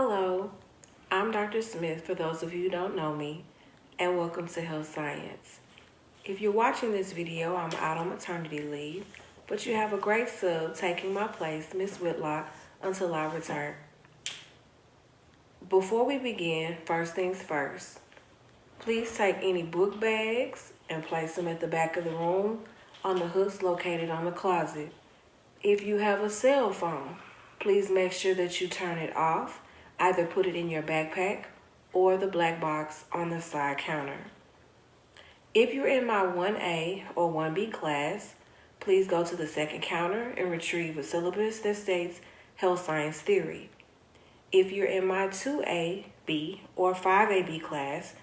Hello, I'm Dr. Smith for those of you who don't know me, and welcome to Health Science. If you're watching this video, I'm out on maternity leave, but you have a great sub taking my place, Miss Whitlock, until I return. Before we begin, first things first, please take any book bags and place them at the back of the room on the hooks located on the closet. If you have a cell phone, please make sure that you turn it off. Either put it in your backpack or the black box on the side counter. If you're in my 1A or 1B class, please go to the second counter and retrieve a syllabus that states Health Science Theory. If you're in my 2A, B, or 5AB class,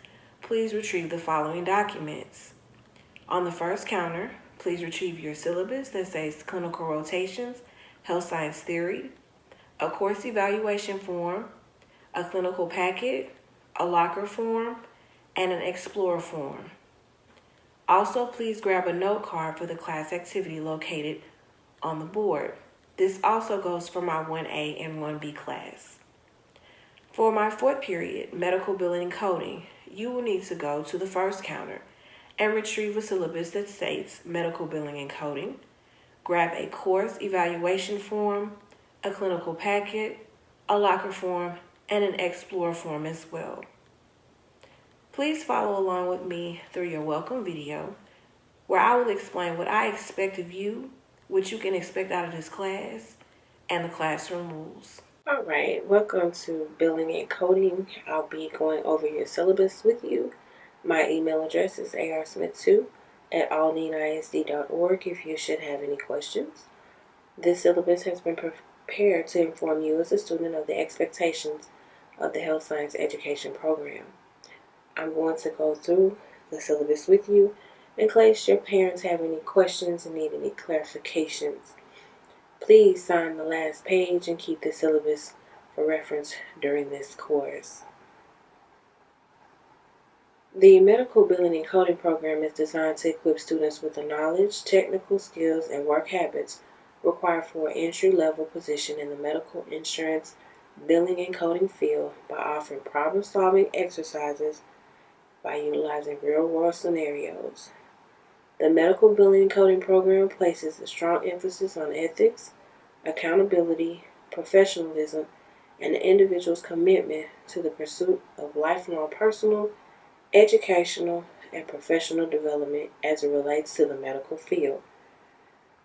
please retrieve the following documents. On the first counter, please retrieve your syllabus that says Clinical Rotations, Health Science Theory, a course evaluation form, a clinical packet, a locker form, and an explorer form. Also, please grab a note card for the class activity located on the board. This also goes for my 1A and 1B class. For my fourth period, medical billing and coding, you will need to go to the first counter and retrieve a syllabus that states medical billing and coding. Grab a course evaluation form, a clinical packet, a locker form, and an explorer form as well. Please follow along with me through your welcome video, where I will explain what I expect of you, what you can expect out of this class, and the classroom rules. All right, welcome to Billing and Coding. I'll be going over your syllabus with you. My email address is arsmith2@alneedisd.org if you should have any questions. This syllabus has been prepared to inform you as a student of the expectations of the Health Science Education Program. I'm going to go through the syllabus with you in case your parents have any questions and need any clarifications. Please sign the last page and keep the syllabus for reference during this course. The Medical Billing and Coding Program is designed to equip students with the knowledge, technical skills, and work habits required for an entry-level position in the medical insurance billing and coding field by offering problem-solving exercises by utilizing real-world scenarios. The Medical Billing and Coding Program places a strong emphasis on ethics, accountability, professionalism, and the individual's commitment to the pursuit of lifelong personal, educational, and professional development as it relates to the medical field.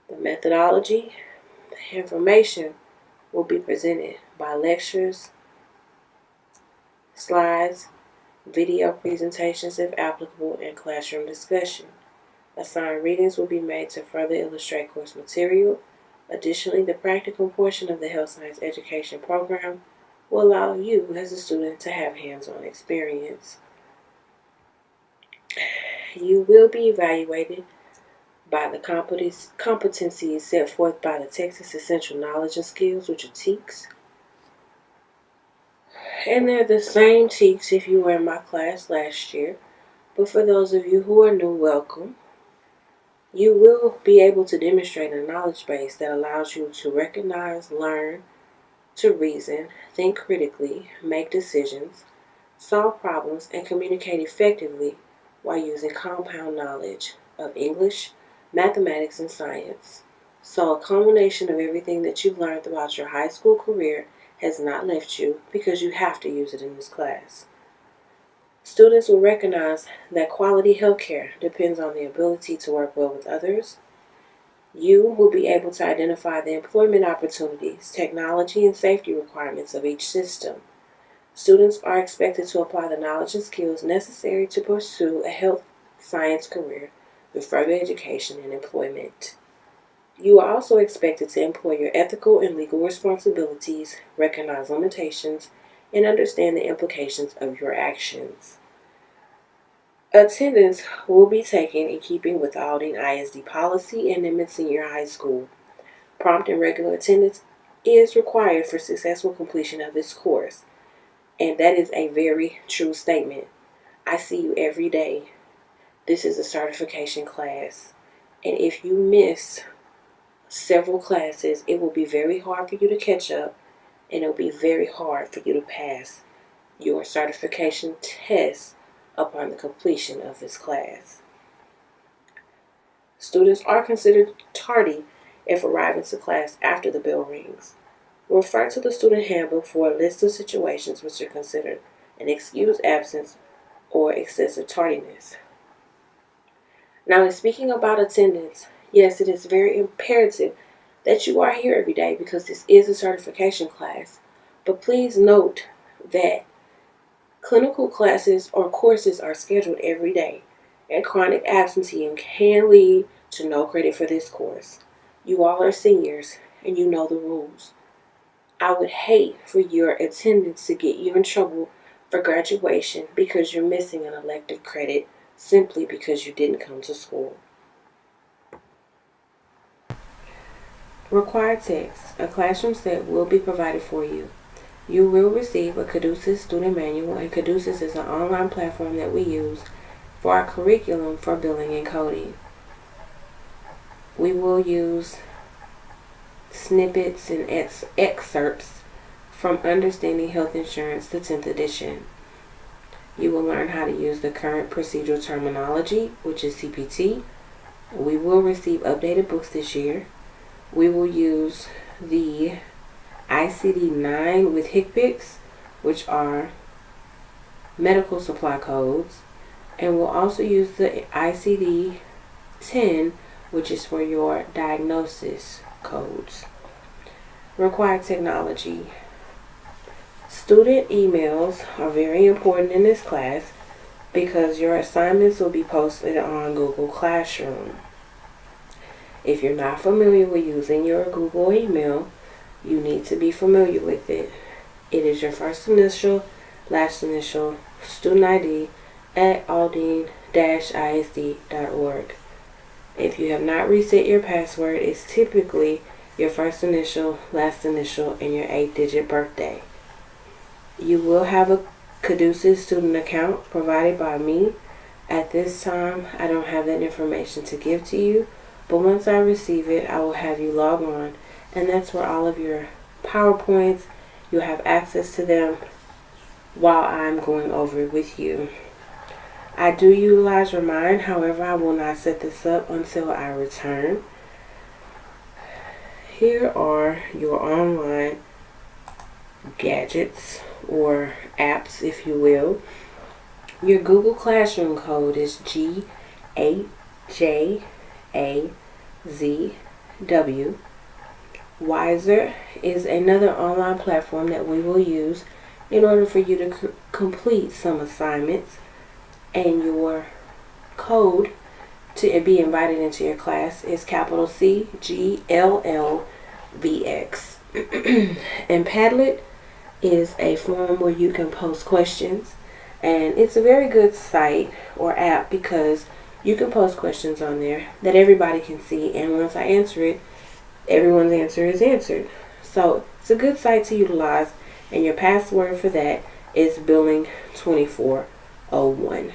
The methodology, the information will be presented by lectures, slides, video presentations if applicable, and classroom discussion. Assigned readings will be made to further illustrate course material. Additionally, the practical portion of the Health Science Education Program will allow you as a student to have hands-on experience. You will be evaluated by the competencies set forth by the Texas Essential Knowledge and Skills, which are TEKS. And they're the same TEKS if you were in my class last year. But for those of you who are new, welcome. You will be able to demonstrate a knowledge base that allows you to recognize, learn, to reason, think critically, make decisions, solve problems, and communicate effectively while using compound knowledge of English, mathematics, and science. So a culmination of everything that you've learned throughout your high school career has not left you because you have to use it in this class. Students will recognize that quality healthcare depends on the ability to work well with others. You will be able to identify the employment opportunities, technology, and safety requirements of each system. Students are expected to apply the knowledge and skills necessary to pursue a health science career through further education and employment. You are also expected to employ your ethical and legal responsibilities, recognize limitations, and understand the implications of your actions. Attendance will be taken in keeping with the Aldine ISD policy and Nimitz Senior High School. Prompt and regular attendance is required for successful completion of this course. And that is a very true statement. I see you every day. This is a certification class. And if you miss several classes, it will be very hard for you to catch up and it'll be very hard for you to pass your certification test upon the completion of this class. Students are considered tardy if arriving to class after the bell rings. Refer to the student handbook for a list of situations which are considered an excused absence or excessive tardiness. Now, in speaking about attendance, yes, it is very imperative that you are here every day because this is a certification class. But please note that clinical classes or courses are scheduled every day, and chronic absenteeism can lead to no credit for this course. You all are seniors, and you know the rules. I would hate for your attendance to get you in trouble for graduation because you're missing an elective credit simply because you didn't come to school. Required text. A classroom set will be provided for you. You will receive a Caduceus student manual, and Caduceus is an online platform that we use for our curriculum for billing and coding. We will use snippets and excerpts from Understanding Health Insurance, the 10th edition. You will learn how to use the current procedural terminology, which is CPT. We will receive updated books this year. We will use the ICD-9 with HCPCS, which are medical supply codes, and we'll also use the ICD-10, which is for your diagnosis codes. Required technology. Student emails are very important in this class because your assignments will be posted on Google Classroom. If you're not familiar with using your Google email, you need to be familiar with it. It is your first initial, last initial, student ID at aldine-isd.org. If you have not reset your password, it's typically your first initial, last initial, and your 8-digit birthday. You will have a Caduceus student account provided by me. At this time, I don't have that information to give to you, but once I receive it, I will have you log on, and that's where all of your PowerPoints, you'll have access to them while I'm going over it with you. I do utilize Remind, however, I will not set this up until I return. Here are your online gadgets or apps, if you will. Your Google Classroom code is G8JAZW. Wiser is another online platform that we will use in order for you to complete some assignments, and your code to be invited into your class is capital CGLLVX. And Padlet is a forum where you can post questions, and it's a very good site or app because you can post questions on there that everybody can see, and once I answer it, everyone's answer is answered. So it's a good site to utilize, and your password for that is billing2401.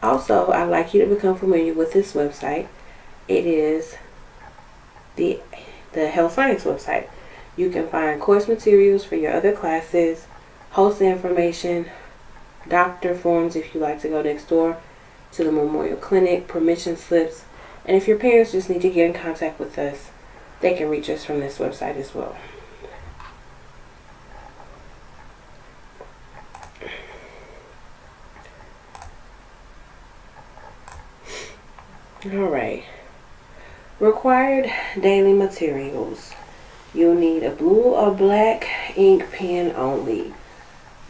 Also, I'd like you to become familiar with this website. It is the health science website. You can find course materials for your other classes, host information, doctor forms if you like to go next door to the Memorial Clinic, permission slips, and if your parents just need to get in contact with us, they can reach us from this website as well. Alright. Required daily materials. You'll need a blue or black ink pen only.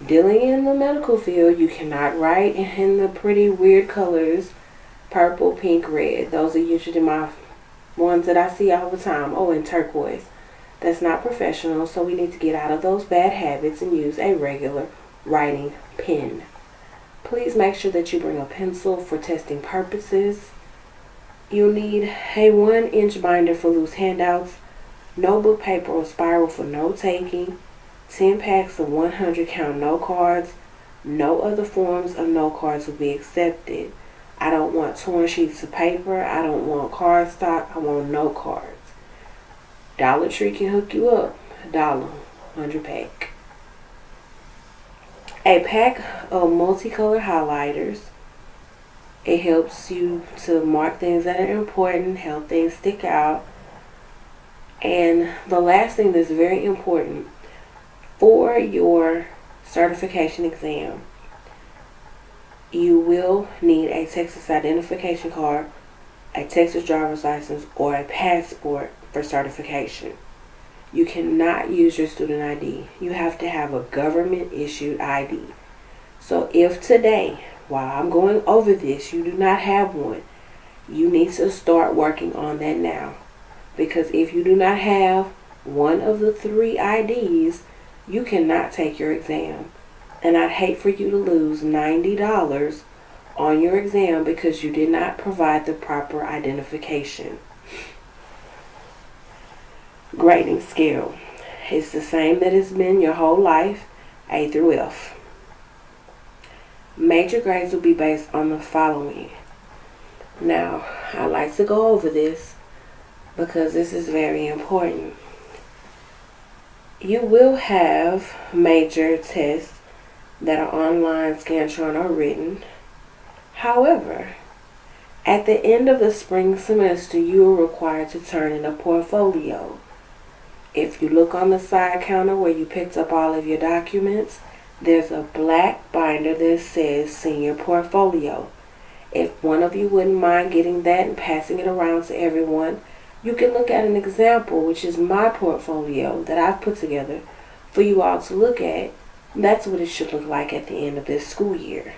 Dealing in the medical field, you cannot write in the pretty weird colors, purple, pink, red. Those are usually my ones that I see all the time. Oh, and turquoise. That's not professional, so we need to get out of those bad habits and use a regular writing pen. Please make sure that you bring a pencil for testing purposes. You'll need a 1-inch binder for loose handouts, notebook paper or spiral for note taking, 10 packs of 100 count note cards. No other forms of note cards will be accepted. I don't want torn sheets of paper. I don't want cardstock. I want no cards. Dollar Tree can hook you up. $1, 100 pack. A pack of multicolor highlighters. It helps you to mark things that are important, help things stick out. And the last thing that's very important for your certification exam, you will need a Texas identification card, a Texas driver's license, or a passport for certification. You cannot use your student ID. You have to have a government issued ID. So if today, while I'm going over this, you do not have one, you need to start working on that now. Because if you do not have one of the 3 IDs, you cannot take your exam. And I'd hate for you to lose $90 on your exam because you did not provide the proper identification. Grading scale. It's the same that it's been your whole life, A through F. Major grades will be based on the following. Now, I like to go over this because this is very important. You will have major tests that are online, Scantron, or written. However, at the end of the spring semester, you are required to turn in a portfolio. If you look on the side counter where you picked up all of your documents, there's a black binder that says Senior Portfolio. If one of you wouldn't mind getting that and passing it around to everyone, you can look at an example, which is my portfolio that I've put together for you all to look at. That's what it should look like at the end of this school year.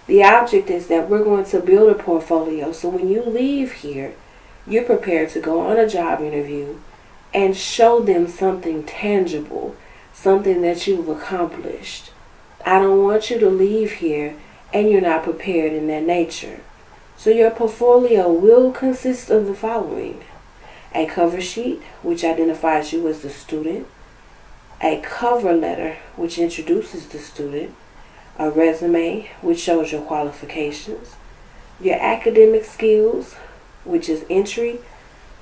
The object is that we're going to build a portfolio so when you leave here, you're prepared to go on a job interview and show them something tangible, something that you've accomplished. I don't want you to leave here and you're not prepared in that nature. So your portfolio will consist of the following: a cover sheet, which identifies you as the student, a cover letter, which introduces the student, a resume, which shows your qualifications, your academic skills, which is entry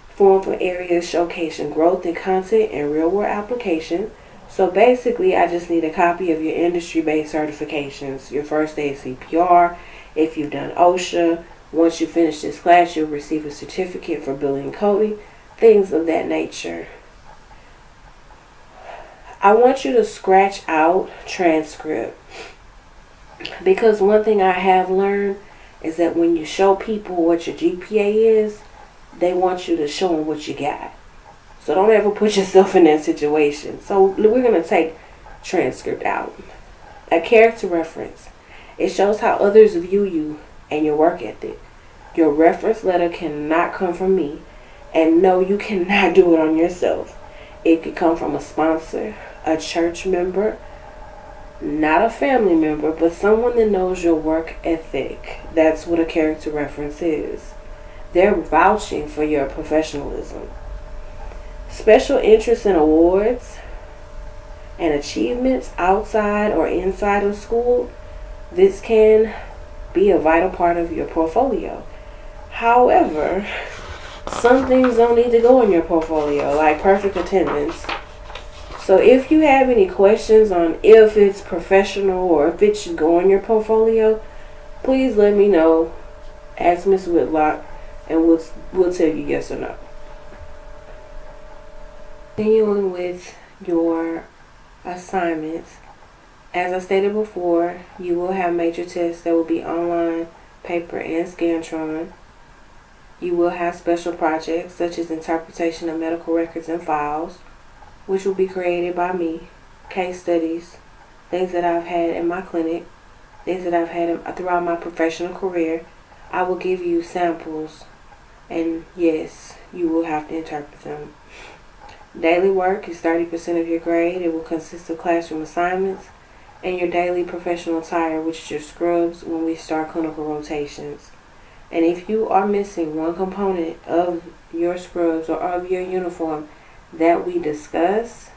form for areas showcasing growth in content and real-world application. So basically, I just need a copy of your industry-based certifications, your first aid CPR, if you've done OSHA. Once you finish this class, you'll receive a certificate for building and coding, things of that nature. I want you to scratch out transcript, because one thing I have learned is that when you show people what your GPA is, they want you to show them what you got. So don't ever put yourself in that situation. So we're going to take transcript out. A character reference. It shows how others view you and your work ethic. Your reference letter cannot come from me. And no, you cannot do it on yourself. It could come from a sponsor, a church member, not a family member, but someone that knows your work ethic. That's what a character reference is. They're vouching for your professionalism. Special interests and awards and achievements outside or inside of school. This can be a vital part of your portfolio. However, some things don't need to go in your portfolio, like perfect attendance. So if you have any questions on if it's professional or if it should go in your portfolio, please let me know. Ask Ms. Whitlock and we'll tell you yes or no. Continuing with your assignments, as I stated before, you will have major tests that will be online, paper, and Scantron. You will have special projects such as interpretation of medical records and files, which will be created by me, case studies, things that I've had in my clinic, things that I've had throughout my professional career. I will give you samples, and yes, you will have to interpret them. Daily work is 30% of your grade. It will consist of classroom assignments and your daily professional attire, which is your scrubs when we start clinical rotations. And if you are missing one component of your scrubs or of your uniform that we discuss,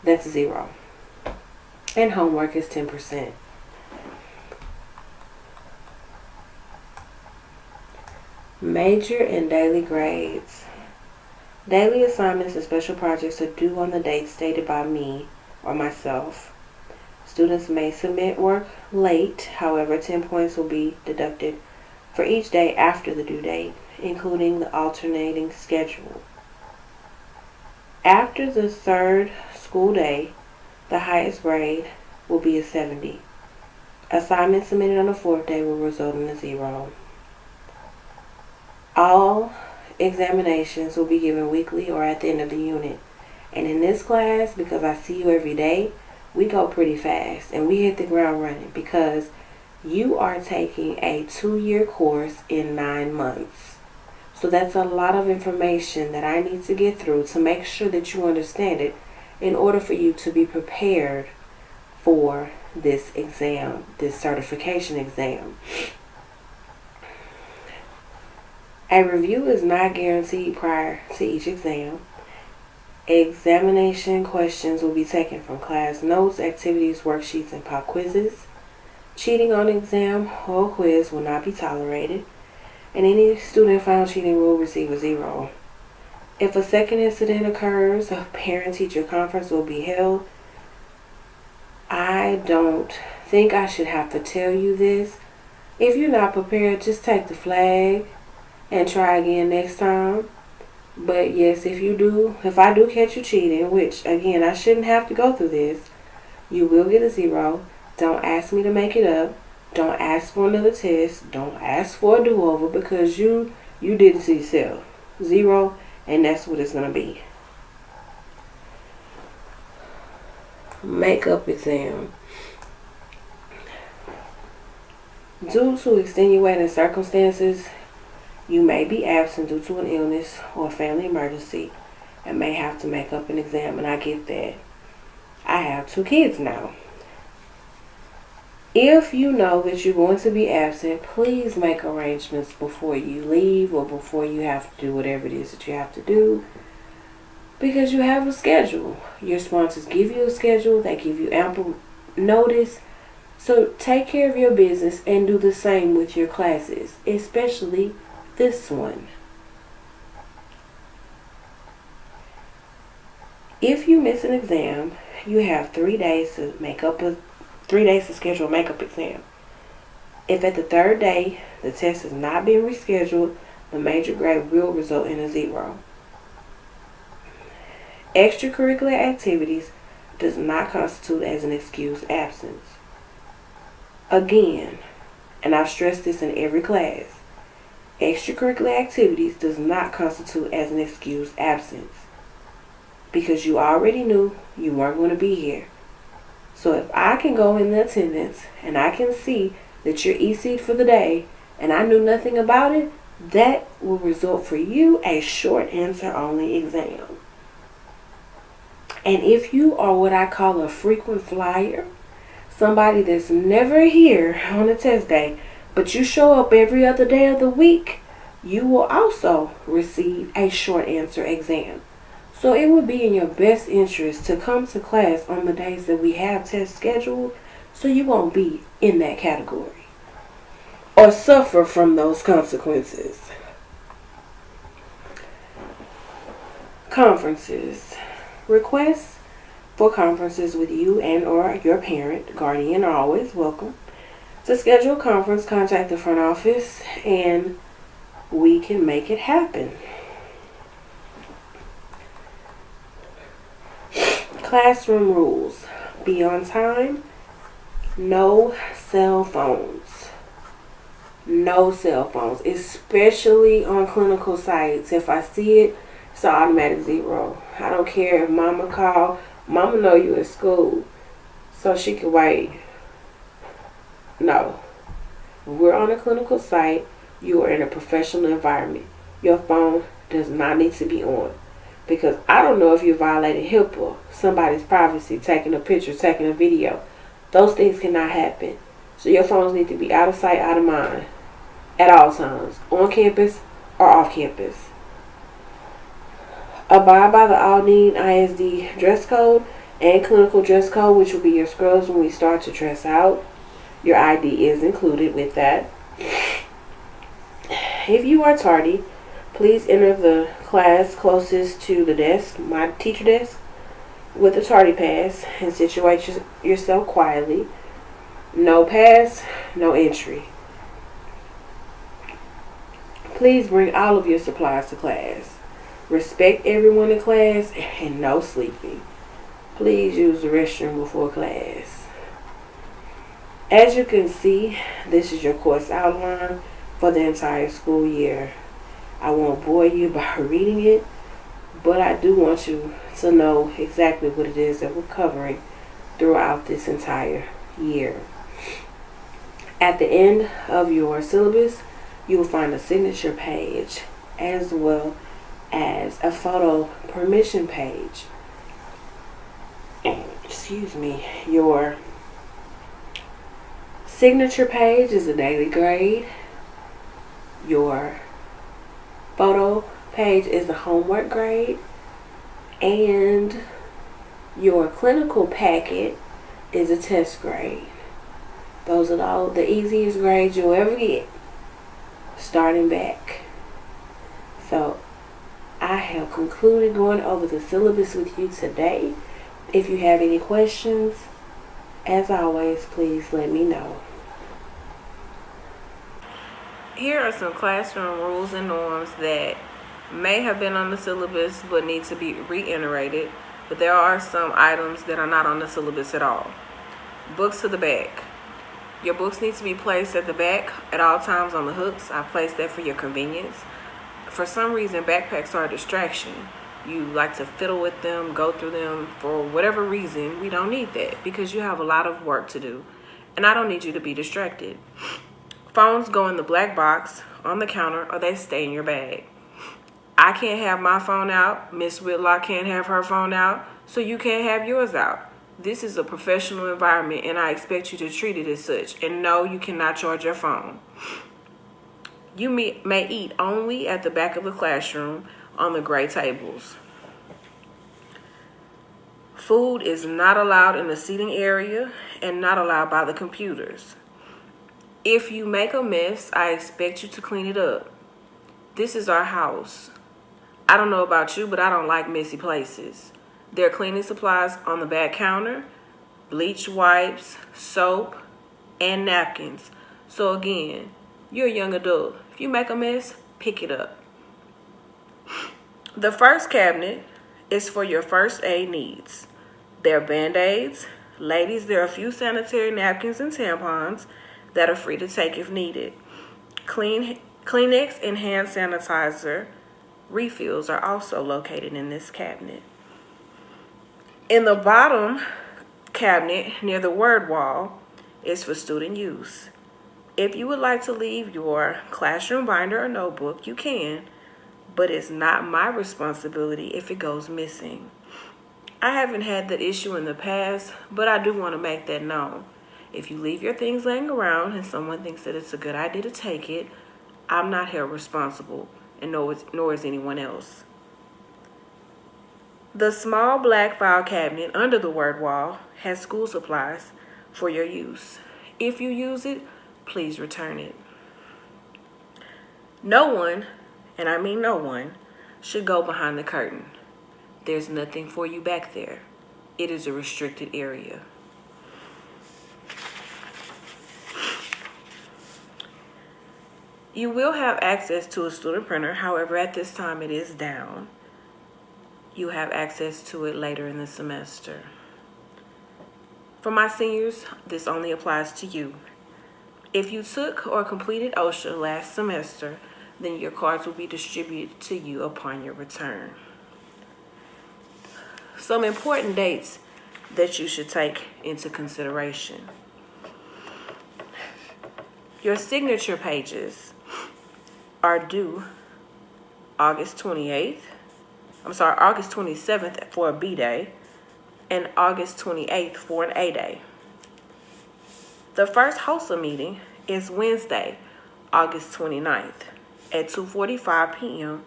that's 0. And homework is 10%. Major and daily grades. Daily assignments and special projects are due on the date stated by me or myself. Students may submit work late, however, 10 points will be deducted for each day after the due date, including the alternating schedule. After the third school day, the highest grade will be a 70. Assignments submitted on the fourth day will result in a 0. All examinations will be given weekly or at the end of the unit. And in this class, because I see you every day, we go pretty fast and we hit the ground running because you are taking a 2-year course in 9 months. So that's a lot of information that I need to get through to make sure that you understand it in order for you to be prepared for this exam, this certification exam. A review is not guaranteed prior to each exam. Examination questions will be taken from class notes, activities, worksheets, and pop quizzes. Cheating on exam or quiz will not be tolerated, and any student found cheating will receive a 0. If a second incident occurs, a parent-teacher conference will be held. I don't think I should have to tell you this. If you're not prepared, just take the flag and try again next time. But yes, if I do catch you cheating, which again, I shouldn't have to go through this, you will get a 0. Don't ask me to make it up. Don't ask for another test. Don't ask for a do-over because you did it to yourself. 0, and that's what it's going to be. Makeup exam. Due to extenuating circumstances, you may be absent due to an illness or a family emergency and may have to make up an exam, and I get that. I have 2 kids now. If you know that you're going to be absent, please make arrangements before you leave or before you have to do whatever it is that you have to do, because you have a schedule. Your sponsors give you a schedule. They give you ample notice. So take care of your business and do the same with your classes, especially this one. If you miss an exam, you have 3 days to schedule a makeup exam. If at the 3rd day the test has not been rescheduled, the major grade will result in a 0. Extracurricular activities does not constitute as an excused absence. Again, and I've stressed this in every class, extracurricular activities does not constitute as an excused absence because you already knew you weren't going to be here. So if I can go in the attendance and I can see that you're EC'd for the day and I knew nothing about it, that will result for you a short answer only exam. And if you are what I call a frequent flyer, somebody that's never here on a test day, but you show up every other day of the week, you will also receive a short answer exam. So it would be in your best interest to come to class on the days that we have tests scheduled so you won't be in that category or suffer from those consequences. Conferences. Requests for conferences with you and or your parent, guardian are always welcome. To schedule a conference, contact the front office and we can make it happen. Classroom rules. Be on time. No cell phones. No cell phones, especially on clinical sites. If I see it, it's an automatic 0. I don't care if mama call. Mama know you in school, so she can wait. No. When we're on a clinical site, you are in a professional environment. Your phone does not need to be on. Because I don't know if you violated HIPAA, somebody's privacy, taking a picture, taking a video. Those things cannot happen. So your phones need to be out of sight, out of mind at all times, on campus or off campus. Abide by the all-need ISD dress code and clinical dress code, which will be your scrubs when we start to dress out. Your ID is included with that. If you are tardy, please enter the class closest to the desk, my teacher desk, with a tardy pass and situate yourself quietly. No pass, no entry. Please bring all of your supplies to class. Respect everyone in class and no sleeping. Please use the restroom before class. As you can see, this is your course outline for the entire school year. I won't bore you by reading it, but I do want you to know exactly what it is that we're covering throughout this entire year. At the end of your syllabus, you will find a signature page as well as a photo permission page. Excuse me. Your signature page is a daily grade. Your photo page is a homework grade. And your clinical packet is a test grade. Those are all the easiest grades you'll ever get, starting back. So I have concluded going over the syllabus with you today. If you have any questions, as always, please let me know. Here are some classroom rules and norms that may have been on the syllabus but need to be reiterated. But there are some items that are not on the syllabus at all. Books to the back. Your books need to be placed at the back at all times on the hooks. I placed that for your convenience. For some reason, backpacks are a distraction. You like to fiddle with them, go through them. For whatever reason, we don't need that because you have a lot of work to do. And I don't need you to be distracted. Phones go in the black box on the counter or they stay in your bag. I can't have my phone out. Miss Whitlock can't have her phone out. So you can't have yours out. This is a professional environment and I expect you to treat it as such. And no, you cannot charge your phone. You may eat only at the back of the classroom on the gray tables. Food is not allowed in the seating area and not allowed by the computers. If you make a mess, I expect you to clean it up. This is our house. I don't know about you, but I don't like messy places. There are cleaning supplies on the back counter, bleach wipes, soap, and napkins. So again, you're a young adult. If you make a mess, pick it up. The first cabinet is for your first aid needs. There are Band-Aids. Ladies, there are a few sanitary napkins and tampons that are free to take if needed. Kleenex and hand sanitizer refills are also located in this cabinet. In the bottom cabinet near the word wall is for student use. If you would like to leave your classroom binder or notebook, you can, but it's not my responsibility if it goes missing. I haven't had that issue in the past, but I do want to make that known. If you leave your things laying around and someone thinks that it's a good idea to take it, I'm not held responsible, and nor is anyone else. The small black file cabinet under the word wall has school supplies for your use. If you use it, please return it. No one, and I mean no one, should go behind the curtain. There's nothing for you back there. It is a restricted area. You will have access to a student printer. However, at this time it is down. You have access to it later in the semester. For my seniors, this only applies to you. If you took or completed OSHA last semester, then your cards will be distributed to you upon your return. Some important dates that you should take into consideration. Your signature pages are due August 27th for a B day and August 28th for an A day. The first HOSA meeting is Wednesday, August 29th at 2:45 p.m.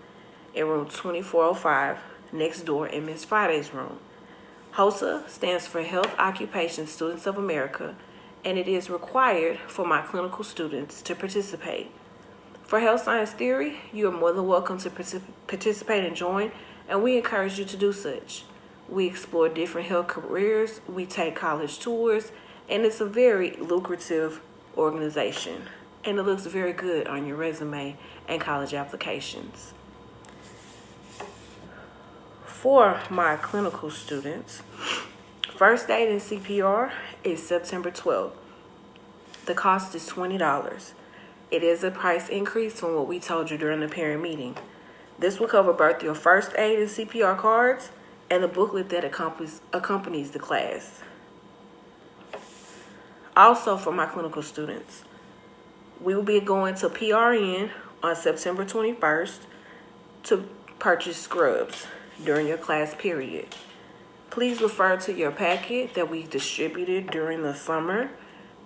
in room 2405 next door in Miss Friday's room. HOSA stands for Health Occupation Students of America, and it is required for my clinical students to participate. For health science theory, you are more than welcome to participate and join, and we encourage you to do such. We explore different health careers, we take college tours, and it's a very lucrative organization. And it looks very good on your resume and college applications. For my clinical students, first aid and CPR is September 12th. The cost is $20. It is a price increase from what we told you during the parent meeting. This will cover both your first aid and CPR cards and the booklet that accompanies the class. Also, for my clinical students, we will be going to PRN on September 21st to purchase scrubs during your class period. Please refer to your packet that we distributed during the summer.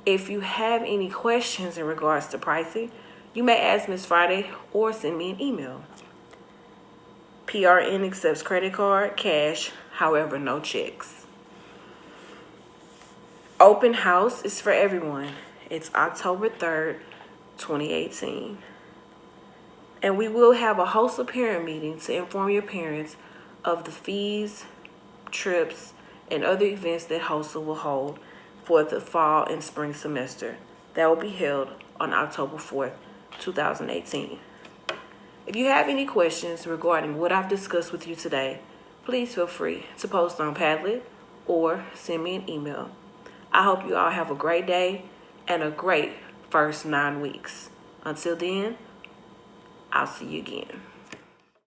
If you have any questions in regards to pricing, you may ask Ms. Friday or send me an email. PRN accepts credit card, cash, however, no checks. Open house is for everyone. It's October 3rd, 2018. And we will have a host of parent meetings to inform your parents of the fees, trips, and other events that HOSA will hold for the fall and spring semester. That will be held on October 4th, 2018. If you have any questions regarding what I've discussed with you today, please feel free to post on Padlet or send me an email. I hope you all have a great day and a great first 9 weeks. Until then, I'll see you again.